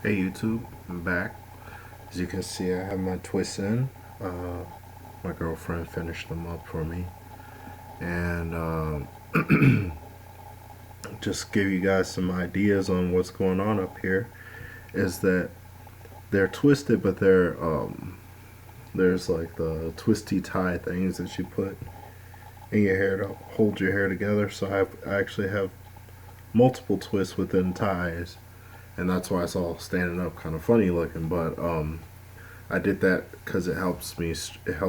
Hey YouTube, I'm back. As you can see, I have my twists in. My girlfriend finished them up for me, and just give you guys some ideas on what's going on up here. Is that they're twisted, but there's like the twisty tie things that you put in your hair to hold your hair together. So I actually have multiple twists within ties, and that's why it's all standing up, kind of funny looking. But I did that because it helps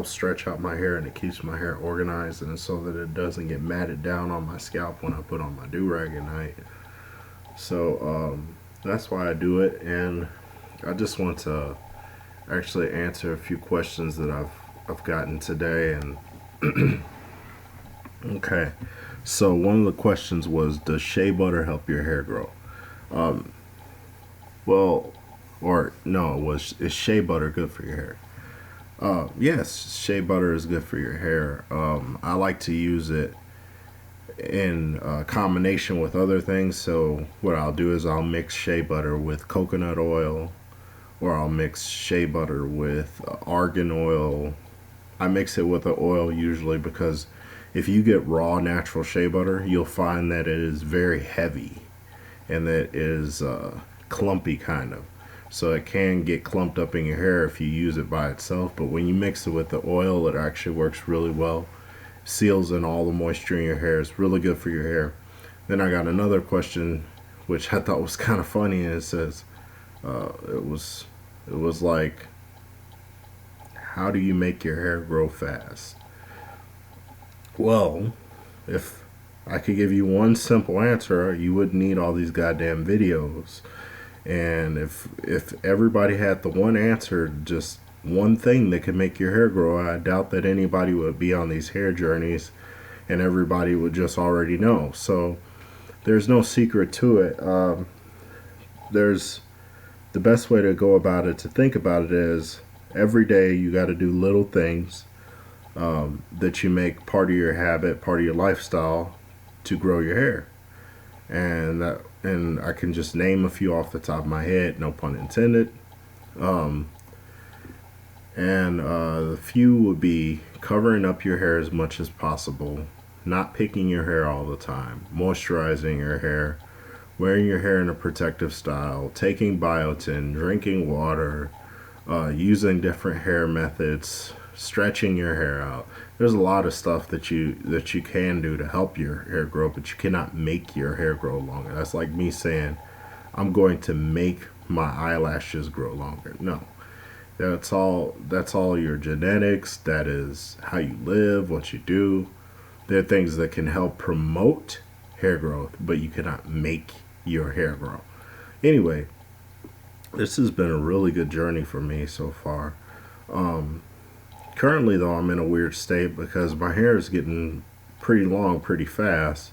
stretch out my hair and it keeps my hair organized and so that it doesn't get matted down on my scalp when I put on my do rag at night. So that's why I do it, and I just want to actually answer a few questions that I've gotten today. And okay, so one of the questions was, does shea butter help your hair grow? Um, well, or no, it was, is shea butter good for your hair? Yes, shea butter is good for your hair. I like to use it in combination with other things. So what I'll do is I'll mix shea butter with coconut oil, or I'll mix shea butter with argan oil. I mix it with the oil usually because if you get raw natural shea butter, you'll find that it is very heavy and that it is clumpy kind of. So it can get clumped up in your hair if you use it by itself. But when you mix it with the oil, it actually works really well. Seals in all the moisture in your hair. It's really good for your hair. Then I got another question, which I thought was kind of funny, and it says, it was like, how do you make your hair grow fast? Well, if I could give you one simple answer, you wouldn't need all these goddamn videos. And if everybody had the one answer, just one thing that could make your hair grow, I doubt that anybody would be on these hair journeys and everybody would just already know. So there's no secret to it. There's the best way to go about it, to think about it, is every day you got to do little things that you make part of your habit, part of your lifestyle to grow your hair. And I can just name a few off the top of my head, no pun intended. Um, and the few would be covering up your hair as much as possible, not picking your hair all the time, moisturizing your hair, wearing your hair in a protective style, taking biotin, drinking water, using different hair methods, stretching your hair out. There's a lot of stuff that you can do to help your hair grow, but you cannot make your hair grow longer. That's like me saying I'm going to make my eyelashes grow longer. No. That's all your genetics, that is how you live, what you do. There are things that can help promote hair growth, but you cannot make your hair grow. Anyway, this has been a really good journey for me so far. Um, Currently, though, I'm in a weird state because my hair is getting pretty long pretty fast.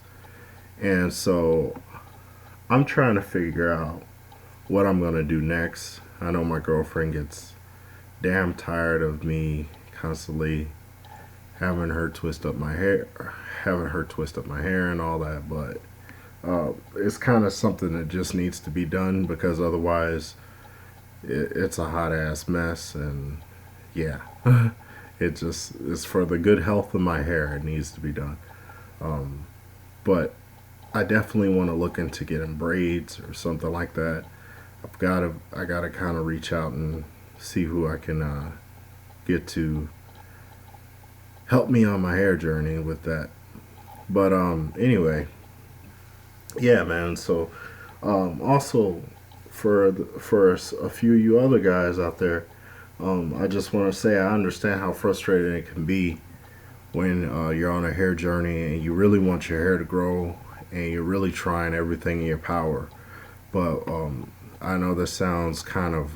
And so I'm trying to figure out what I'm going to do next. I know my girlfriend gets damn tired of me constantly having her twist up my hair, and all that, but it's kind of something that just needs to be done because otherwise it's a hot ass mess. And yeah, it's for the good health of my hair. It needs to be done. Um, but I definitely want to look into getting braids or something like that. I gotta kind of reach out and see who I can get to help me on my hair journey with that. But anyway, yeah, man. So also for a few of you other guys out there, I just want to say I understand how frustrating it can be when you're on a hair journey and you really want your hair to grow and you're really trying everything in your power. But I know this sounds kind of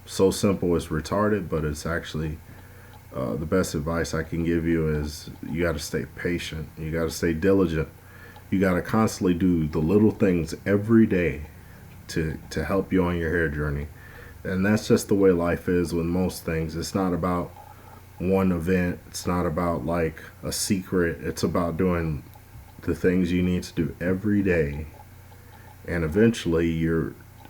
so simple it's retarded, but it's actually the best advice I can give you is you got to stay patient. You got to stay diligent. You got to constantly do the little things every day to help you on your hair journey. And that's just the way life is with most things. It's not about one event. It's not about like a secret. It's about doing the things you need to do every day. And eventually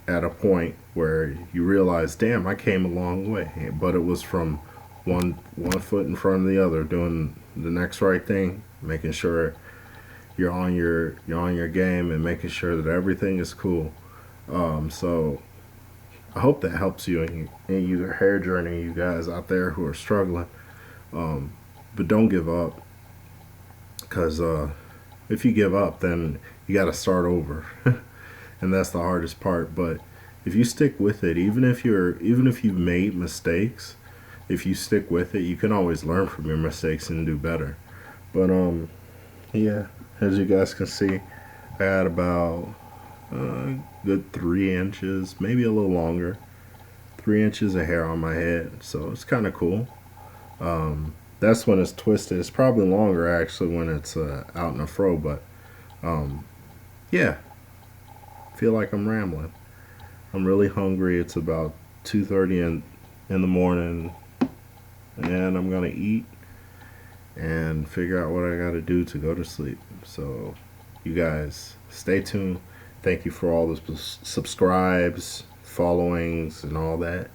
at a point where you realize, damn, I came a long way. But it was from one foot in front of the other, doing the next right thing, making sure you're on your game, and making sure that everything is cool. So I hope that helps you in your hair journey, you guys out there who are struggling. Um, but don't give up, because if you give up, then you got to start over, and that's the hardest part. But if you stick with it, even if you've made mistakes, if you stick with it, you can always learn from your mistakes and do better. But yeah, as you guys can see, I had about good 3 inches, maybe a little longer, 3 inches of hair on my head. So it's kind of cool. That's when it's twisted. It's probably longer actually when it's out in a fro. But yeah, I feel like I'm rambling. I'm really hungry. It's about 2:30 in the morning, and I'm gonna eat and figure out what I gotta do to go to sleep. So you guys stay tuned. Thank you for all the subscribes, followings, and all that.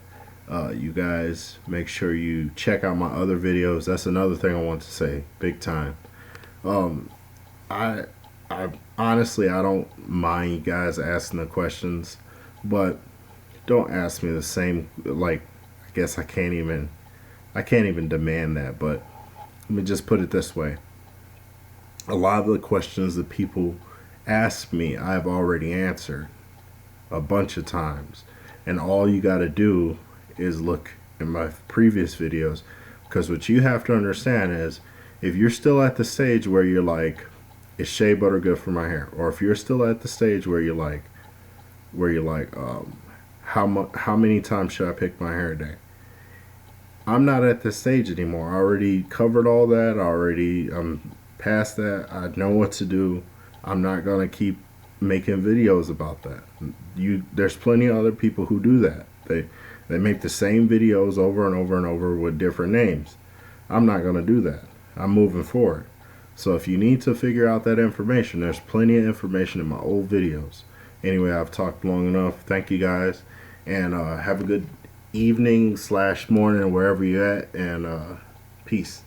You guys make sure you check out my other videos. That's another thing I want to say, big time. Um, I, I honestly I don't mind you guys asking the questions, but don't ask me the same. Like, I guess I can't even demand that. But let me just put it this way: a lot of the questions that people ask me, I've already answered a bunch of times, and all you got to do is look in my previous videos, because what you have to understand is, if you're still at the stage where you're like, is shea butter good for my hair, or if you're still at the stage where you're like how many times should I pick my hair a day, I'm not at this stage anymore. I already covered all that. I'm past that. I know what to do. I'm not gonna keep making videos about that. There's plenty of other people who do that. They make the same videos over and over and over with different names. I'm not gonna do that. I'm moving forward. So if you need to figure out that information, there's plenty of information in my old videos. Anyway, I've talked long enough. Thank you guys, and have a good evening / morning wherever you're at, and peace.